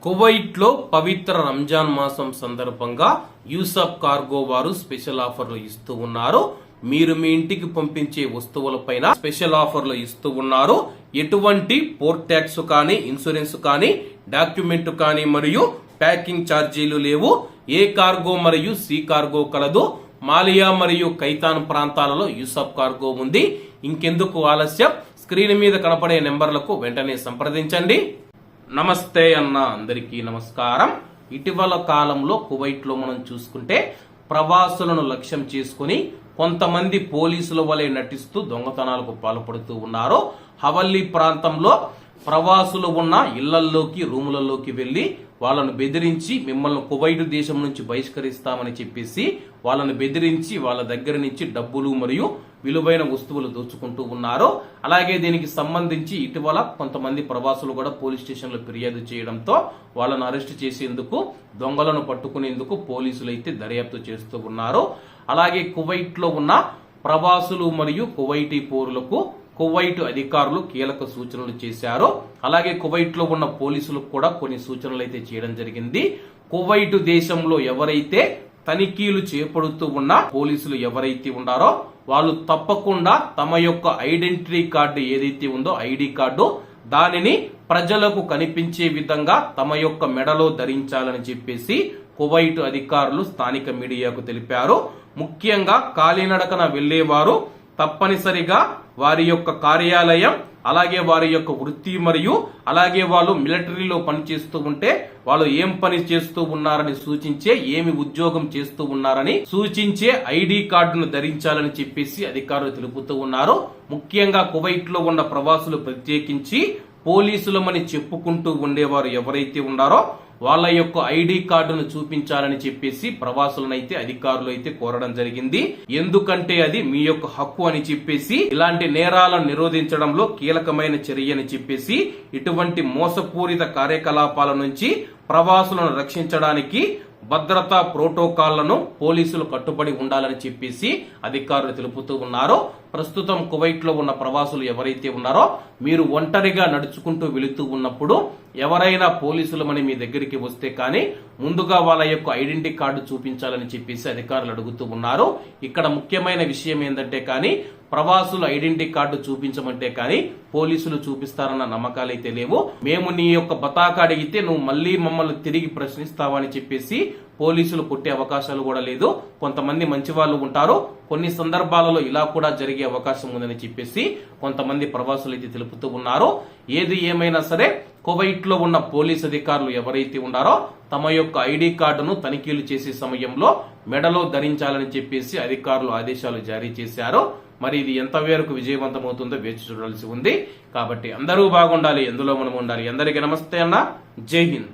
Kuwait లో పవిత్ర రంజాన్ మాసం సందర్భంగా యూసఫ్ కార్గో వారు స్పెషల్ ఆఫర్లు ఇస్తూ ఉన్నారు. మీరు మీ ఇంటికి పంపించే వస్తువులపైన స్పెషల్ ఆఫర్లు ఇస్తూ ఉన్నారు. ఎటువంటి పోర్ట్ ట్యాక్స్ కానీ, ఇన్సూరెన్స్ కానీ, డాక్యుమెంట్ కానీ మరియు ప్యాకింగ్ ఛార్జీలు లేవు. ఏ కార్గో మరియు సి కార్గో కలదు. మాలియా మరియు కైతాన్ ప్రాంతాలలో యూసఫ్ కార్గో ఉంది. ఇంకెందుకు ఆలస్యం, స్క్రీన్ మీద కనపడే నెంబర్లకు వెంటనే సంప్రదించండి. నమస్తే అన్న, అందరికీ నమస్కారం. ఇటీవల కాలంలో కువైట్ లో మనం చూసుకుంటే ప్రవాసులను లక్ష్యం చేసుకుని కొంతమంది పోలీసుల వలె నటిస్తూ దొంగతనాలకు పాల్పడుతూ ఉన్నారు. హవల్లీ ప్రాంతంలో ప్రవాసులు ఉన్న ఇళ్లల్లోకి, రూములలోకి వెళ్లి వాళ్ళను బెదిరించి మిమ్మల్ని కువైట్ దేశం నుంచి బహిష్కరిస్తామని చెప్పేసి వాళ్ళను బెదిరించి వాళ్ళ దగ్గర నుంచి డబ్బులు మరియు విలువైన వస్తువులు దోచుకుంటూ ఉన్నారు. అలాగే దీనికి సంబంధించి ఇటీవల కొంతమంది ప్రవాసులు కూడా పోలీస్ స్టేషన్ లో ఫిర్యాదు చేయడంతో వాళ్ళను అరెస్ట్ చేసేందుకు, దొంగలను పట్టుకునేందుకు పోలీసులు అయితే దర్యాప్తు చేస్తూ ఉన్నారు. అలాగే కువైట్ లో ఉన్న ప్రవాసులు మరియు కువైటీ పౌరులకు కువైట్ అధికారులు కీలక సూచనలు చేశారు. అలాగే కువైట్ లో ఉన్న పోలీసులకు కూడా కొన్ని సూచనలు అయితే చేయడం జరిగింది. కువైట్ దేశంలో ఎవరైతే తనిఖీలు చేపడుతూ ఉన్న పోలీసులు ఎవరైతే ఉన్నారో వాళ్ళు తప్పకుండా తమ యొక్క ఐడెంటిటీ కార్డు ఏదైతే ఉందో, ఐడి కార్డు, దానిని ప్రజలకు కనిపించే విధంగా తమ యొక్క మెడలో ధరించాలని చెప్పేసి కువైట్ అధికారులు స్థానిక మీడియాకు తెలిపారు. ముఖ్యంగా కాలినడకన వెళ్లేవారు తప్పనిసరిగా వారి యొక్క కార్యాలయం, అలాగే వారి యొక్క వృత్తి మరియు అలాగే వాళ్ళు మిలిటరీలో పనిచేస్తూ ఉంటే వాళ్ళు ఏం పని చేస్తూ ఉన్నారని సూచించే, ఏమి ఉద్యోగం చేస్తూ ఉన్నారని సూచించే ఐడి కార్డును ధరించాలని చెప్పేసి అధికారులు తెలుపుతూ ఉన్నారు. ముఖ్యంగా కువైట్ లో ఉన్న ప్రవాసులు ప్రత్యేకించి పోలీసులమని చెప్పుకుంటూ ఉండేవారు ఎవరైతే ఉన్నారో వాళ్ళ యొక్క ఐడి కార్డును చూపించాలని చెప్పేసి ప్రవాసులనైతే అధికారులు అయితే కోరడం జరిగింది. ఎందుకంటే అది మీ యొక్క హక్కు అని చెప్పేసి, ఇలాంటి నేరాలను నిరోధించడంలో కీలకమైన చర్య అని చెప్పేసి, ఇటువంటి మోసపూరిత కార్యకలాపాల నుంచి ప్రవాసులను రక్షించడానికి భద్రతా ప్రోటోకాల్లను పోలీసులు కట్టుబడి ఉండాలని చెప్పేసి అధికారులు తెలుపుతూ ఉన్నారు. ప్రస్తుతం కువైట్ లో ఉన్న ప్రవాసులు ఎవరైతే ఉన్నారో మీరు ఒంటరిగా నడుచుకుంటూ వెళుతూ ఉన్నప్పుడు ఎవరైనా పోలీసులమని మీ దగ్గరికి వస్తే కానీ ముందుగా వాళ్ళ యొక్క ఐడెంటిటీ కార్డు చూపించాలని చెప్పేసి అధికారులు అడుగుతూ ఉన్నారు. ఇక్కడ ముఖ్యమైన విషయం ఏంటంటే కానీ ప్రవాసులు ఐడెంటిటీ కార్డు చూపించమంటే కానీ పోలీసులు చూపిస్తారన్న నమ్మకాలైతే లేవు. మేము నీ యొక్క బతాకా అడిగితే నువ్వు మళ్ళీ మమ్మల్ని తిరిగి ప్రశ్నిస్తావని చెప్పేసి పోలీసులు కొట్టే అవకాశాలు కూడా లేదు. కొంతమంది మంచి వాళ్ళు ఉంటారు, కొన్ని సందర్భాలలో ఇలా కూడా జరిగే అవకాశం ఉందని చెప్పేసి కొంతమంది ప్రవాసులు అయితే తెలుపుతూ ఉన్నారు. ఏది ఏమైనా సరే కువైట్ లో ఉన్న పోలీస్ అధికారులు ఎవరైతే ఉన్నారో తమ యొక్క ఐడి కార్డును తనిఖీలు చేసే సమయంలో మెడలో ధరించాలని చెప్పేసి అధికారులు ఆదేశాలు జారీ చేశారు. మరి ఇది ఎంతవరకు విజయవంతమవుతుందో వేచి చూడాల్సి ఉంది. కాబట్టి అందరూ బాగుండాలి, ఎందులో మనం ఉండాలి. అందరికీ నమస్తే అన్న, జై హింద్.